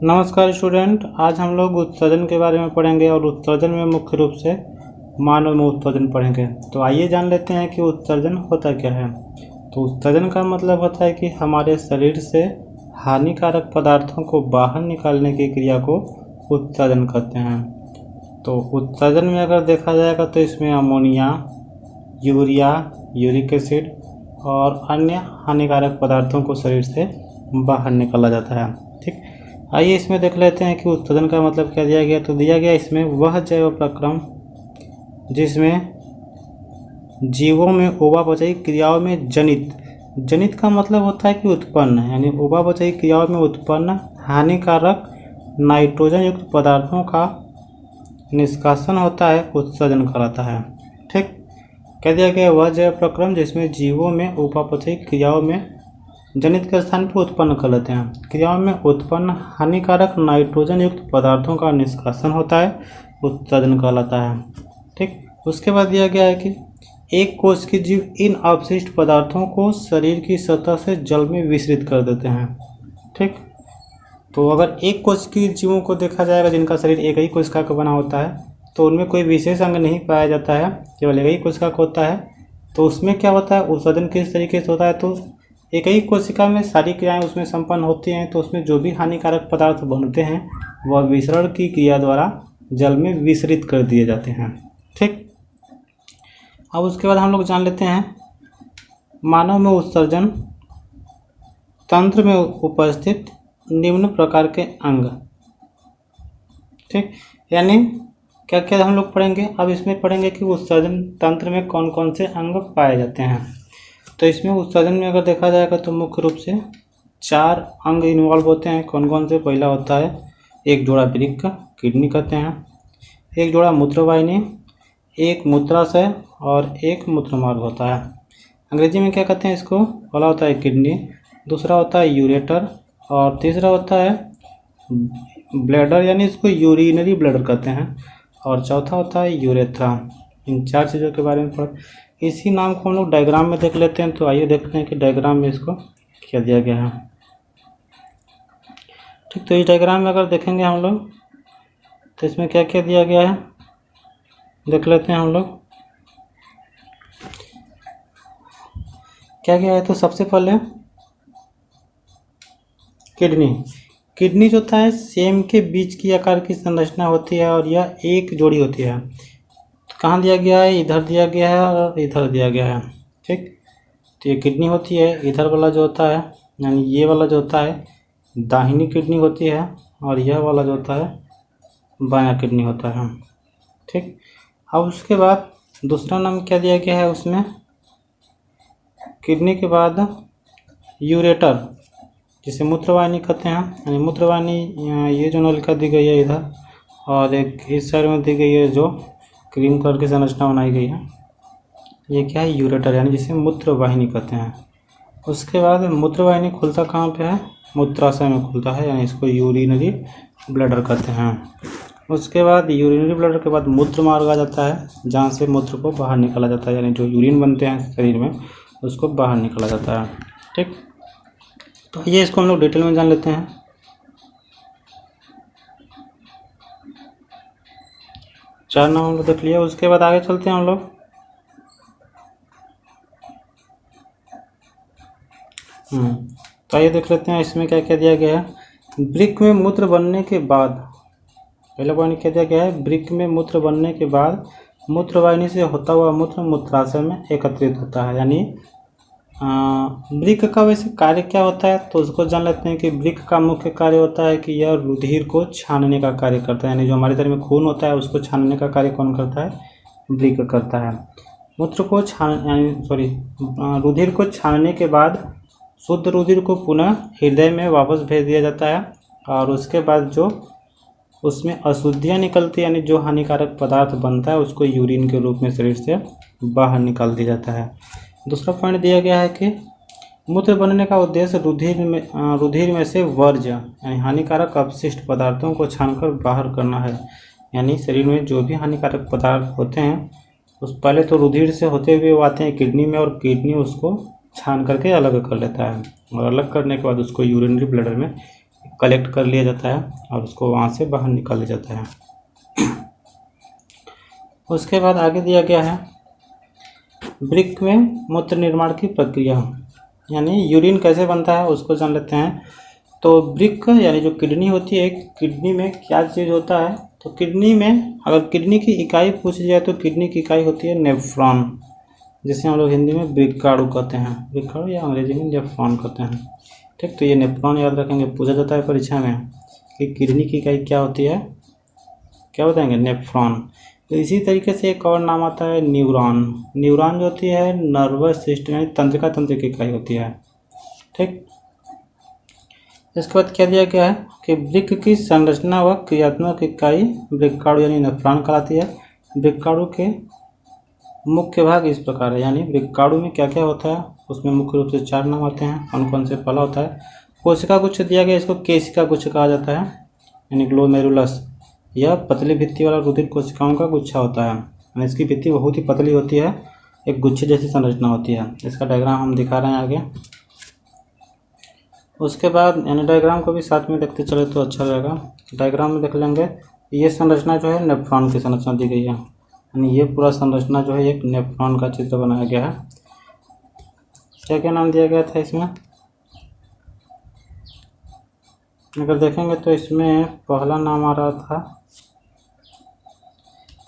नमस्कार स्टूडेंट, आज हम लोग उत्सर्जन के बारे में पढ़ेंगे और उत्सर्जन में मुख्य रूप से मानव में उत्सर्जन पढ़ेंगे। तो आइए जान लेते हैं कि उत्सर्जन होता क्या है। तो उत्सर्जन का मतलब होता है कि हमारे शरीर से हानिकारक पदार्थों को बाहर निकालने की क्रिया को उत्सर्जन कहते हैं। तो उत्सर्जन में अगर देखा जाएगा तो इसमें अमोनिया, यूरिया, यूरिक एसिड और अन्य हानिकारक पदार्थों को शरीर से बाहर निकाला जाता है। ठीक, आइए इसमें देख लेते हैं कि उत्सर्जन का मतलब क्या दिया गया। तो दिया गया इसमें वह जैव प्रक्रम जिसमें जीवों में उपापचयी क्रियाओं में जनित का मतलब होता है कि उत्पन्न, यानी उपापचयी क्रियाओं में उत्पन्न हानिकारक नाइट्रोजन युक्त पदार्थों का निष्कासन होता है, उत्सर्जन कहलाता है। ठीक, कह दिया गया वह जैव प्रक्रम जिसमें जीवों में उपापचयी क्रियाओं में जनित के स्थान पर उत्पन्न कर लेते हैं, क्रियाओं में उत्पन्न हानिकारक नाइट्रोजन युक्त पदार्थों का निष्कासन होता है, उत्सर्जन कहलाता है। ठीक, उसके बाद दिया गया है कि एक कोश के जीव इन अपशिष्ट पदार्थों को शरीर की सतह से जल में विसरित कर देते हैं। ठीक, तो अगर एक कोश के जीवों को देखा जाएगा जिनका शरीर एक ही कोशिका का बना होता है, तो उनमें कोई विशेष अंग नहीं पाया जाता है, केवल एक ही कोशिका का होता है। तो उसमें क्या होता है, उत्सर्जन किस तरीके से होता है, तो एक ही कोशिका में सारी क्रियाएं उसमें संपन्न होती हैं। तो उसमें जो भी हानिकारक पदार्थ बनते हैं वह विसरण की क्रिया द्वारा जल में विसरित कर दिए जाते हैं। ठीक, अब उसके बाद हम लोग जान लेते हैं मानव में उत्सर्जन तंत्र में उपस्थित निम्न प्रकार के अंग। ठीक, यानी क्या क्या हम लोग पढ़ेंगे। अब इसमें पढ़ेंगे कि उत्सर्जन तंत्र में कौन कौन से अंग पाए जाते हैं। तो इसमें उत्सर्जन में अगर देखा जाएगा तो मुख्य रूप से 4 अंग इन्वॉल्व होते हैं। कौन कौन से, पहला होता है एक जोड़ा वृक्क, किडनी कहते हैं, एक जोड़ा मूत्रवाहिनी, एक मूत्राशय और एक मूत्रमार्ग होता है। अंग्रेजी में क्या कहते हैं इसको, पहला होता है किडनी, दूसरा होता है यूरेटर और तीसरा होता है ब्लैडर, यानी इसको यूरिनरी ब्लैडर कहते हैं, और चौथा होता है यूरेथ्रा। इन 4 चीज़ों के बारे में पढ़, इसी नाम को हम लोग डायग्राम में देख लेते हैं। तो आइए देखते हैं कि डायग्राम में इसको क्या दिया गया है। ठीक, तो इस डायग्राम में अगर देखेंगे हम लोग तो इसमें क्या क्या दिया गया है देख लेते हैं हम लोग क्या क्या है। तो सबसे पहले किडनी जो होता है सेम के बीच की आकार की संरचना होती है और यह एक जोड़ी होती है। कहाँ दिया गया है, इधर दिया गया है और इधर दिया गया है। ठीक, तो ये किडनी होती है, इधर वाला जो होता है यानी ये वाला जो होता है दाहिनी किडनी होती है और यह वाला जो होता है बायां किडनी होता है। ठीक, अब उसके बाद दूसरा नाम क्या दिया गया है उसमें, किडनी के बाद यूरेटर जिसे मूत्रवाहिनी कहते हैं, यानी मूत्रवाहिनी ये जो नलिका दी गई है इधर, और एक इस साइड में दी गई है जो क्रीम कलर की संरचना बनाई गई है, ये क्या है यूरेटर, यानी जिसे मूत्रवाहिनी कहते हैं। उसके बाद मूत्रवाहिनी खुलता कहाँ पे है, मूत्राशय में खुलता है, यानी इसको यूरिनरी ब्लैडर कहते हैं। उसके बाद यूरिनरी ब्लैडर के बाद मूत्र मार्ग आ जाता है, जहाँ से मूत्र को बाहर निकाला जाता है, यानी जो यूरिन बनते हैं शरीर में उसको बाहर निकाला जाता है। ठीक, तो ये इसको हम लोग डिटेल में जान लेते हैं। चार नाम हम लोग देख लिया, उसके बाद आगे चलते हैं हम लोग। तो आइए देख लेते हैं इसमें क्या क्या दिया गया है। वृक्क में मूत्र बनने के बाद, पहला पॉइंट क्या दिया गया है, वृक्क में मूत्र बनने के बाद मूत्रवाहिनी से होता हुआ मूत्र मूत्राशय में एकत्रित होता है। यानी वृक्क का वैसे कार्य क्या होता है, तो उसको जान लेते हैं कि वृक्क का मुख्य कार्य होता है कि यह रुधिर को छानने का कार्य करता है, यानी जो हमारे शरीर में खून होता है उसको छानने का कार्य कौन करता है, वृक्क करता है। मूत्र को रुधिर को छानने के बाद शुद्ध रुधिर को पुनः हृदय में वापस भेज दिया जाता है और उसके बाद जो उसमें अशुद्धियाँ निकलती है, यानी जो हानिकारक पदार्थ बनता है उसको यूरिन के रूप में शरीर से बाहर निकाल दिया जाता है। दूसरा पॉइंट दिया गया है कि मूत्र बनने का उद्देश्य रुधिर में से वर्ज्य यानी हानिकारक अपशिष्ट पदार्थों को छानकर बाहर करना है। यानी शरीर में जो भी हानिकारक पदार्थ होते हैं उस पहले तो रुधिर से होते हुए वो आते हैं किडनी में और किडनी उसको छान करके अलग कर लेता है, और अलग करने के बाद उसको यूरिनरी ब्लैडर में कलेक्ट कर लिया जाता है और उसको वहाँ से बाहर निकाल लिया जाता है। उसके बाद आगे दिया गया है वृक्क में मूत्र निर्माण की प्रक्रिया, यानी यूरिन कैसे बनता है उसको जान लेते हैं। तो वृक्क यानी जो किडनी होती है, किडनी में क्या चीज़ होता है, तो किडनी में अगर किडनी की इकाई पूछी जाए तो किडनी की इकाई होती है नेफ्रॉन, जिसे हम लोग हिंदी में वृक्काणु कहते हैं, वृक्काणु या अंग्रेजी में नेफ्रॉन कहते हैं। ठीक, तो ये नेफ्रॉन याद रखेंगे, पूछा जाता है परीक्षा में कि किडनी की इकाई क्या होती है, क्या बताएंगे, नेफ्रॉन। तो इसी तरीके से एक और नाम आता है न्यूरॉन। न्यूरॉन जो होती है नर्वस सिस्टम यानी तंत्रिका तंत्र की इकाई होती है। ठीक, इसके बाद क्या दिया गया है कि वृक्क की संरचना व क्रियात्मक इकाई वृक्काणु यानी नेफ्रॉन कहलाती है। वृक्काणु के मुख्य भाग इस प्रकार है, यानी वृक्काणु में क्या क्या होता है उसमें मुख्य रूप से 4 नाम आते हैं। कौन कौन से? पहला होता है कोशिका गुच्छ दिया गया, इसको केशिका गुच्छ कहा जाता है, यानी ग्लोमेरुलस। यह पतली भित्ति वाला रुधिर कोशिकाओं का गुच्छा होता है, यानी इसकी भित्ति बहुत ही पतली होती है, एक गुच्छे जैसी संरचना होती है। इसका डायग्राम हम दिखा रहे हैं आगे। उसके बाद यानी डायग्राम को भी साथ में देखते चले तो अच्छा रहेगा। डायग्राम में देख लेंगे ये संरचना जो है नेफ्रॉन की संरचना दी गई है, यानी ये पूरा संरचना जो है एक नेफ्रॉन का चित्र बनाया गया है। क्या क्या नाम दिया गया था इसमें, अगर देखेंगे तो इसमें पहला नाम आ रहा था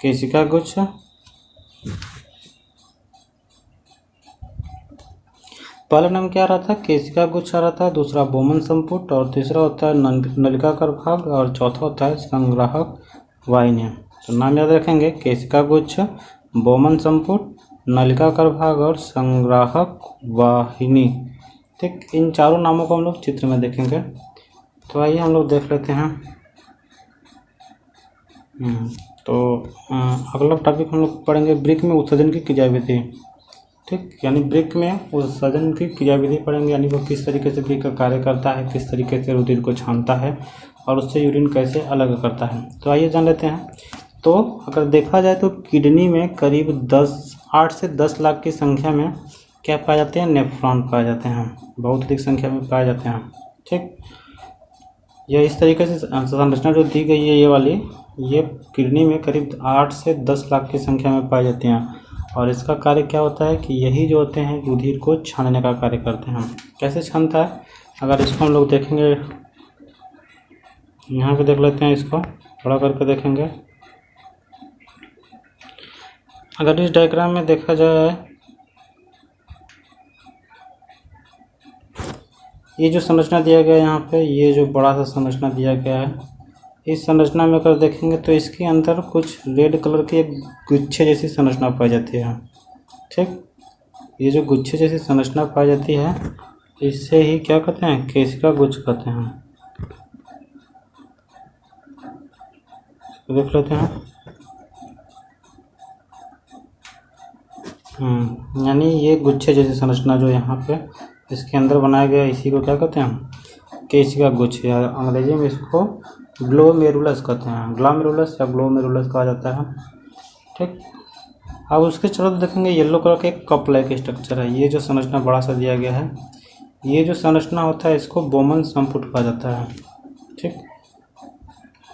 केशिका गुच्छ, पहला नाम क्या आ रहा था, केशिका गुच्छ आ रहा था, दूसरा बोमन संपुट, और तीसरा होता है नलिकाकार भाग, और चौथा होता है संग्राहक वाहिनी। तो नाम याद रखेंगे, केशिका गुच्छ, बोमन संपुट, नलिकाकार भाग और संग्राहक वाहिनी। ठीक, इन चारों नामों को हम लोग चित्र में देखेंगे। तो आइए हम लोग देख लेते हैं। तो अगला टॉपिक हम लोग पढ़ेंगे वृक्क में उत्सर्जन की क्रियाविधि। ठीक, यानी वृक्क में उत्सर्जन की क्रियाविधि पढ़ेंगे, यानी वो किस तरीके से वृक्क का कार्य करता है, किस तरीके से रुधिर को छानता है और उससे यूरिन कैसे अलग करता है। तो आइए जान लेते हैं। तो अगर देखा जाए तो किडनी में करीब 8 से 10 लाख की संख्या में क्या पाए जाते हैं, नेफ्रॉन पाए जाते हैं, बहुत अधिक संख्या में पाए जाते हैं। ठीक, यह इस तरीके से संरचना जो दी गई है ये वाली, ये किडनी में करीब 8 से 10 लाख की संख्या में पाई जाती हैं, और इसका कार्य क्या होता है कि यही जो होते हैं रुधिर को छानने का कार्य करते हैं। कैसे छानता है, अगर इसको हम लोग देखेंगे, यहाँ पे देख लेते हैं, इसको बड़ा करके देखेंगे। अगर इस डायग्राम में देखा जाए, ये जो संरचना दिया गया है यहाँ पे, ये जो बड़ा सा संरचना दिया गया है, इस संरचना में अगर देखेंगे तो इसके अंदर कुछ रेड कलर की एक गुच्छे जैसी संरचना पाई जाती है। ठीक, ये जो गुच्छे जैसी संरचना पाई जाती है इससे ही क्या कहते हैं, केशिका गुच्छ कहते हैं। देख लेते हैं। यानी ये गुच्छे जैसी संरचना जो यहाँ पे इसके अंदर बनाया गया, इसी को क्या कहते हैं, केशिका गुच्छ, या अंग्रेजी में इसको ग्लोमेरुलस कहते हैं। ग्लोमेरुलस या ग्लोमेरुलस कहा जाता है। ठीक, अब उसके चलो देखेंगे येलो कलर का एक कप लाइक स्ट्रक्चर है। ये जो संरचना बड़ा सा दिया गया है, ये जो संरचना होता है इसको बोमन संपुट कहा जाता है। ठीक,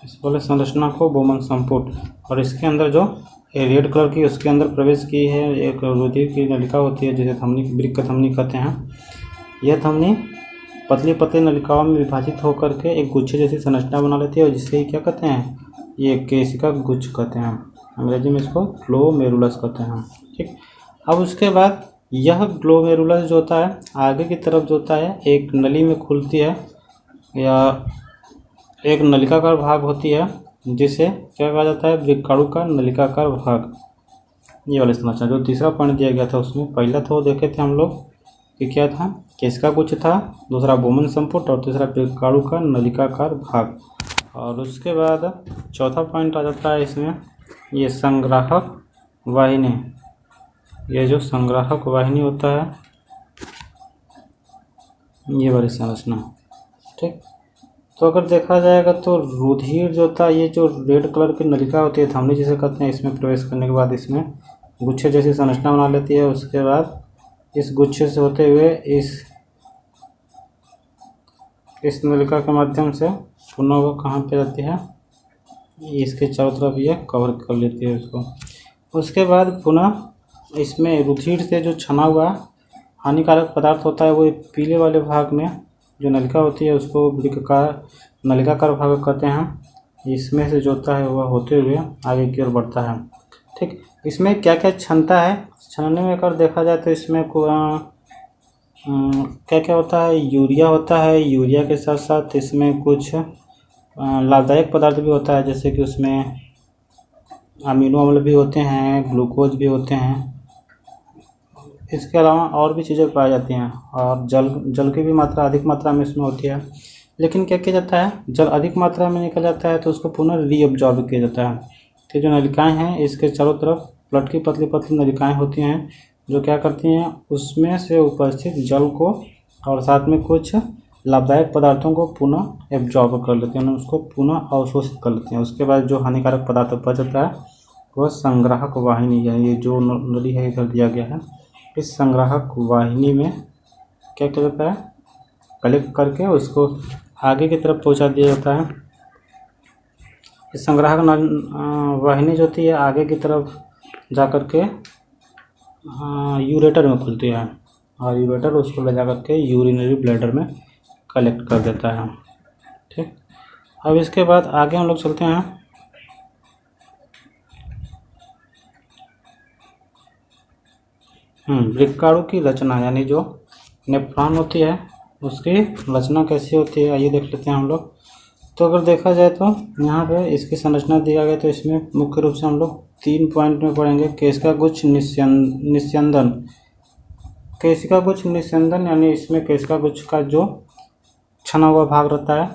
इस वाले संरचना को बोमन संपुट, और इसके अंदर जो रेड कलर की उसके अंदर प्रवेश की है एक रुधिर की नलिका होती है, जिसे धमनी, वृक्क धमनी कहते हैं। यह धमनी पतली पतली नलिकाओं में विभाजित होकर के एक गुच्छे जैसी संरचना बना लेती है, और जिससे ही क्या कहते हैं, ये केशिका गुच्छ कहते हैं। अंग्रेजी में इसको ग्लोमेरुलस कहते हैं। ठीक, अब उसके बाद यह ग्लोमेरुलस जो होता है आगे की तरफ जो होता है एक नली में खुलती है, या एक नलिकाकार भाग होती है, जिसे क्या कहा जाता है, वृक्काणु का नलिकाकार भाग। ये वाली संरचना जो तीसरा पॉइंट दिया गया था उसमें पहला तो देखे थे हम लोग कि क्या था, केशिका गुच्छ था, दूसरा बोमन संपुट, और तीसरा वृक्काणु का नलिकाकार भाग। और उसके बाद चौथा पॉइंट आ जाता है इसमें, ये संग्राहक वाहिनी। ये जो संग्राहक वाहिनी होता है, ये वाली संरचना। ठीक, तो अगर देखा जाएगा तो रुधिर जो होता है, ये जो रेड कलर की नलिका होती है धमनी जिसे कहते हैं, इसमें प्रवेश करने के बाद इसमें गुच्छे जैसी संरचना बना लेती है। उसके बाद इस गुच्छे से होते हुए इस नलिका के माध्यम से पुनः वो कहाँ पे जाती है, इसके चारों तरफ ये कवर कर लेती है उसको। उसके बाद पुनः इसमें रुधिर से जो छना हुआ हानिकारक पदार्थ होता है वो पीले वाले भाग में जो नलिका होती है उसको वृक्काकार नलिकाकार भाग कहते हैं। इसमें से जो होता है वह होते हुए आगे की ओर बढ़ता है। ठीक, इसमें क्या क्या क्षमता है छानने में अगर देखा जाए तो इसमें क्या क्या होता है, यूरिया होता है। यूरिया के साथ साथ इसमें कुछ लाभदायक पदार्थ भी होता है, जैसे कि उसमें अमीनो अम्ल भी होते हैं, ग्लूकोज भी होते हैं। इसके अलावा और भी चीज़ें पाई जाती हैं और जल की भी मात्रा अधिक मात्रा में इसमें होती है। लेकिन क्या किया जाता है, जल अधिक मात्रा में निकल जाता है तो उसको पुनः रीअब्जॉर्ब किया जाता है। तो जो नलिकाएँ हैं इसके चारों तरफ ब्लड की पतली पतली नलिकाएँ होती हैं जो क्या करती हैं, उसमें से उपस्थित जल को और साथ में कुछ लाभदायक पदार्थों को पुनः एब्जॉर्ब कर लेते हैं, उसको पुनः अवशोषित कर लेते हैं। उसके बाद जो हानिकारक पदार्थ बच जाता है वह संग्राहक वाहिनी है, ये जो नली है इधर दिया गया है, इस संग्राहक वाहिनी में क्या किया जाता है, कलेक्ट करके उसको आगे की तरफ पहुंचा दिया जाता है। इस संग्राहक वाहिनी जो होती है आगे की तरफ जा कर के यूरेटर में खुलती है और यूरेटर उसको ले जा कर के यूरिनरी ब्लैडर में कलेक्ट कर देता है। ठीक, अब इसके बाद आगे हम लोग चलते हैं। वृक्काणु की रचना यानी जो नेफ्रॉन होती है उसकी रचना कैसी होती है आइए देख लेते हैं हम लोग। तो अगर देखा जाए तो यहाँ पे इसकी संरचना दिया गया, तो इसमें मुख्य रूप से हम लोग 3 पॉइंट में पढ़ेंगे। केशिका गुच्छ निस्यंदन। केशिका गुच्छ निस्यंदन यानी इसमें केशिका गुच्छ का जो छना हुआ भाग रहता है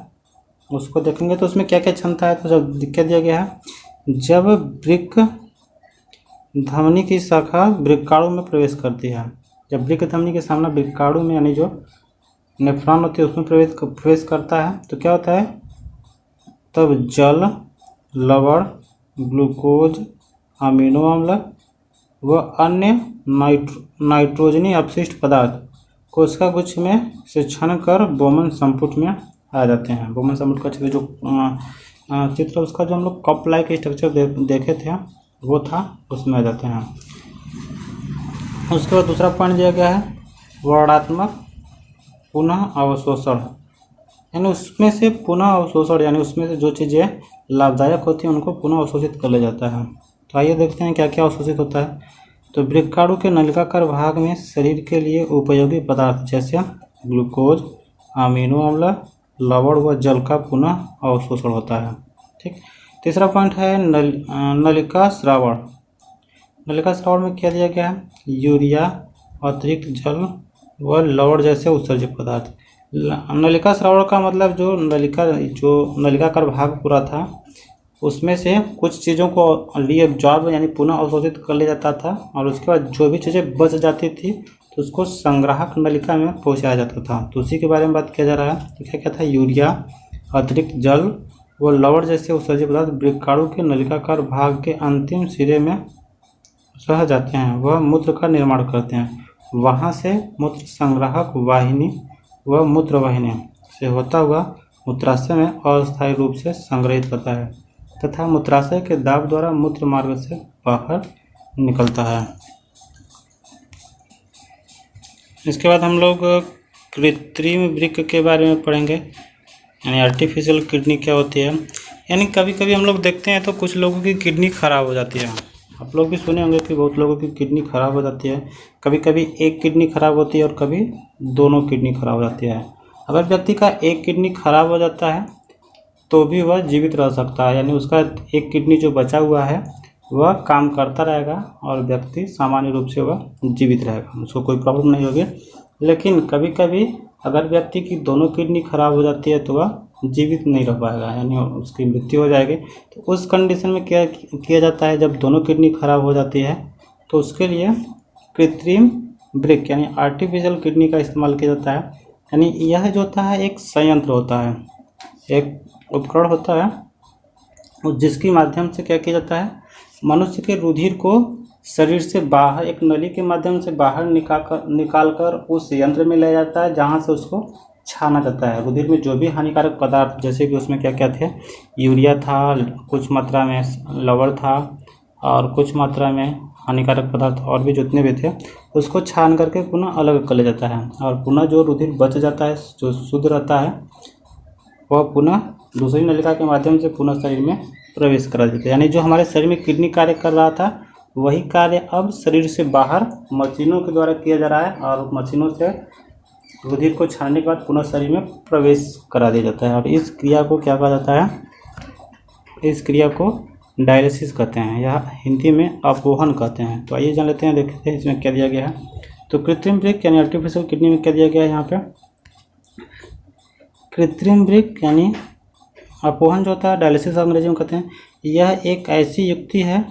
उसको देखेंगे। तो उसमें क्या क्या क्षमता है, तो जब दिक्कत दिया गया है, जब वृक्क धमनी की शाखा वृक्काणु में प्रवेश करती है, जब वृक्क धमनी के सामने वृक्काणु में यानी जो नेफ्रॉन होती है उसमें प्रवेश करता है तो क्या होता है, तब जल, लवण, ग्लूकोज, अमीनो अम्ल व अन्य नाइट्रोजनी अपशिष्ट पदार्थ कोशिका गुच्छ में से छन कर बोमन संपुट में आ जाते हैं। बोमन संपुट का चित्र जो चित्र उसका जो हम लोग कप लाइक स्ट्रक्चर देखे थे वो था, उसमें आ जाते हैं। उसके बाद दूसरा पॉइंट दिया गया है वर्णात्मक पुनः अवशोषण, यानी उसमें से पुनः अवशोषण यानी उसमें से जो चीज़ें लाभदायक होती हैं उनको पुनः अवशोषित कर लिया जाता है। तो आइए देखते हैं क्या क्या अवशोषित होता है। तो वृक्काणु के नलिकाकार भाग में शरीर के लिए उपयोगी पदार्थ जैसे ग्लूकोज, अमीनो अम्ल, लवण व जल का पुनः अवशोषण होता है। ठीक, तीसरा पॉइंट है नलिका श्रावण। नलिका श्रावण में क्या दिया गया है, यूरिया, अतिरिक्त जल व लवण जैसे उत्सर्जित पदार्थ। नलिका श्रावण का मतलब जो नलिकाकार भाग पूरा था उसमें से कुछ चीज़ों को रीअब्जॉर्ब यानी पुनः अवशोषित कर लिया जाता था और उसके बाद जो भी चीज़ें बच जाती थी तो उसको संग्राहक नलिका में पहुंचाया जाता था। तो उसी के बारे में बात किया जा रहा है। तो क्या क्या था, यूरिया, अतिरिक्त जल व लवण जैसे उत्सर्जित पदार्थ वृक्काणु के नलिकाकार भाग के अंतिम सिरे में रह जाते हैं, वह मूत्र का निर्माण करते हैं। वहाँ से मूत्र संग्राहक वाहिनी व मूत्रवाहिनी से होता हुआ मूत्राशय में अस्थायी रूप से संग्रहित होता है तथा मूत्राशय के दाब द्वारा मूत्र मार्ग से बाहर निकलता है। इसके बाद हम लोग कृत्रिम वृक्क के बारे में पढ़ेंगे, यानी आर्टिफिशियल किडनी क्या होती है। यानी कभी कभी हम लोग देखते हैं तो कुछ लोगों की किडनी ख़राब हो जाती है। आप लोग भी सुने होंगे कि बहुत लोगों की किडनी ख़राब हो जाती है। कभी कभी एक किडनी ख़राब होती है और कभी दोनों किडनी ख़राब हो जाती है। अगर व्यक्ति का एक किडनी ख़राब हो जाता है तो भी वह जीवित रह सकता है, यानी उसका एक किडनी जो बचा हुआ है वह काम करता रहेगा और व्यक्ति सामान्य रूप से वह जीवित रहेगा, उसको कोई प्रॉब्लम नहीं होगी। लेकिन कभी कभी अगर व्यक्ति की दोनों किडनी ख़राब हो जाती है तो वह जीवित नहीं रह पाएगा, यानी उसकी मृत्यु हो जाएगी। तो उस कंडीशन में क्या किया जाता है, जब दोनों किडनी ख़राब हो जाती है तो उसके लिए कृत्रिम वृक्क यानी आर्टिफिशियल किडनी का इस्तेमाल किया जाता है। यानी यह जो होता है एक संयंत्र होता है, एक उपकरण होता है जिसके माध्यम से क्या किया जाता है, मनुष्य के रुधिर को शरीर से बाहर एक नली के माध्यम से बाहर निकाल कर उस यंत्र में ले जाता है, जहाँ से उसको छाना जाता है। रुधिर में जो भी हानिकारक पदार्थ, जैसे कि उसमें क्या क्या थे, यूरिया था, कुछ मात्रा में लवण था और कुछ मात्रा में हानिकारक पदार्थ और भी जितने भी थे, उसको छान करके पुनः अलग कर लिया जाता है। और पुनः जो रुधिर बच जाता है, जो शुद्ध रहता है, वह पुनः दूसरी नलिका के माध्यम से पुनः शरीर में प्रवेश करा देते हैं। यानी जो हमारे शरीर में किडनी कार्य कर रहा था, वही कार्य अब शरीर से बाहर मशीनों के द्वारा किया जा रहा है, और मशीनों से रुधिर को छानने के बाद पुनः शरीर में प्रवेश करा दिया जाता है। और इस क्रिया को क्या कहा जाता है? इस क्रिया को डायलिसिस कहते हैं, या हिंदी में अपोहन कहते हैं। तो आइए जान लेते हैं, देखते हैं इसमें क्या दिया गया है। तो कृत्रिम वृक्क यानी आर्टिफिशियल किडनी में क्या दिया गया है यहाँ पे? कृत्रिम वृक्क यानी अपोहन जो होता है, डायलिसिस अंग्रेजी में कहते हैं, यह एक ऐसी युक्ति है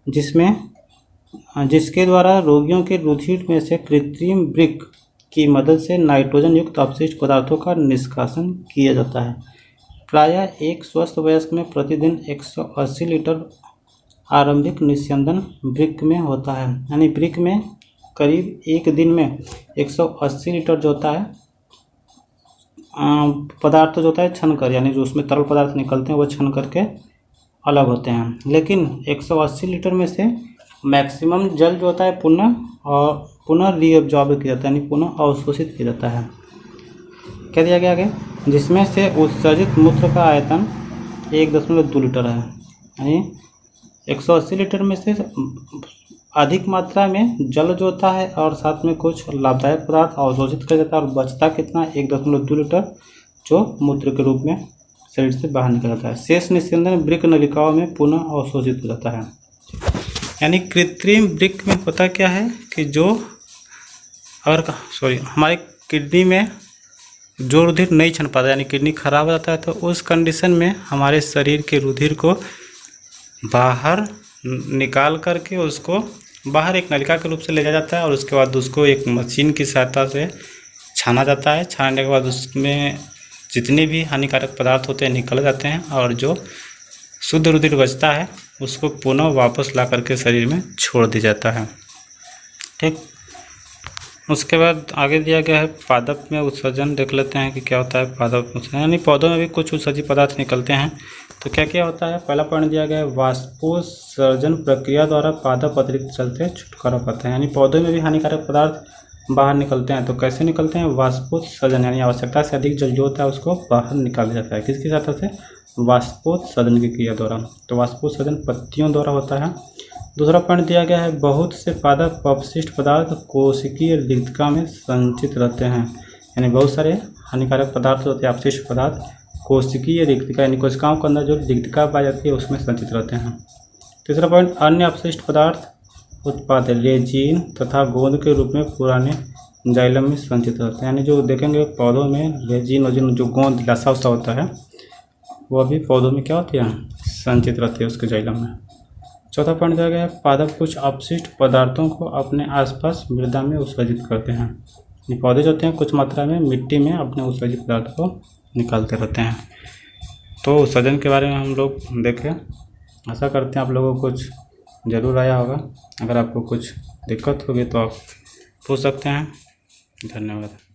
जिसके द्वारा रोगियों के रुधिर में से कृत्रिम वृक्क की मदद से नाइट्रोजन युक्त अपशिष्ट पदार्थों का निष्कासन किया जाता है। प्रायः एक स्वस्थ वयस्क में प्रतिदिन 180 लीटर आरंभिक निस्यंदन वृक्क में होता है। यानी वृक्क में करीब एक दिन में 180 लीटर जो होता है पदार्थ जो होता है छन कर, यानी जो उसमें तरल पदार्थ निकलते हैं वो छन करके अलग होते हैं। लेकिन 180 लीटर में से मैक्सिमम जल जो होता है पुनः रीअब्जॉर्ब किया जाता है, यानी पुनः अवशोषित किया जाता है। क्या दिया गया आगे? जिसमें से उत्सर्जित मूत्र का आयतन 1.2 लीटर है। यानी 180 लीटर में से अधिक मात्रा में जल जो होता है और साथ में कुछ लाभदायक पदार्थ अवशोषित किया जाता है, और बचता कितना? 1.2 लीटर जो मूत्र के रूप में शरीर से बाहर निकल जाता है। शेष निस्यंदन वृक्क नलिकाओं में पुनः अवशोषित हो जाता है। यानी कृत्रिम वृक्क में होता क्या है कि हमारे किडनी में जो रुधिर नहीं छन पाता, यानी किडनी खराब हो जाता है, तो उस कंडीशन में हमारे शरीर के रुधिर को बाहर निकाल करके उसको बाहर एक नलिका के रूप से ले जाया जाता है, और उसके बाद उसको एक मशीन की सहायता से छाना जाता है। छानने के बाद उसमें जितने भी हानिकारक पदार्थ होते हैं निकल जाते हैं, और जो शुद्ध रुधिर बचता है उसको पुनः वापस ला करके शरीर में छोड़ दिया जाता है। ठीक, उसके बाद आगे दिया गया है पादप में उत्सर्जन। देख लेते हैं कि क्या होता है पादप में उत्सर्जन। यानी पौधों में भी कुछ उत्सर्जित पदार्थ निकलते हैं। तो क्या क्या होता है? पहला पॉइंट दिया गया है, वाष्पोत्सर्जन प्रक्रिया द्वारा पादप अतिरिक्त जल से छुटकारा पाते हैं। यानी पौधों में भी हानिकारक पदार्थ बाहर निकलते हैं। तो कैसे निकलते हैं? वाष्पोत्सर्जन, यानी आवश्यकता से अधिक जल जो होता है उसको बाहर निकाला जाता है। किसकी सहायता से? वाष्पोत्सर्जन की क्रिया द्वारा। तो वाष्पोत्सर्जन पत्तियों द्वारा होता है। दूसरा पॉइंट दिया गया है, बहुत से पादप अपशिष्ट पदार्थ कोशिकीय रिक्तिका में संचित रहते हैं। यानी बहुत सारे हानिकारक पदार्थ होते हैं, अपशिष्ट पदार्थ कोशिकीय रिक्तिका यानी कोशिकाओं के अंदर जो रिक्तिका पाई जाती है उसमें संचित रहते हैं। तीसरा पॉइंट, अन्य अपशिष्ट पदार्थ उत्पाद रेजिन तथा गोंद के रूप में पुराने जाइलम में संचित रहते हैं। यानी जो देखेंगे पौधों में रेजिन और जो गोंद लसा उसा होता है वह भी पौधों में क्या होती है? संचित रहती है उसके जाइलम में। चौथा पॉइंट दिया गया है, पादप कुछ अपशिष्ट पदार्थों को अपने आसपास मृदा में उत्सर्जित करते हैं। ये पौधे जो होते हैं कुछ मात्रा में मिट्टी में अपने उत्सर्जित पदार्थ को निकालते रहते हैं। तो उत्सर्जन के बारे में हम लोग देखें। आशा करते हैं आप लोगों को कुछ ज़रूर आया होगा। अगर आपको कुछ दिक्कत होगी तो आप पूछ सकते हैं। धन्यवाद।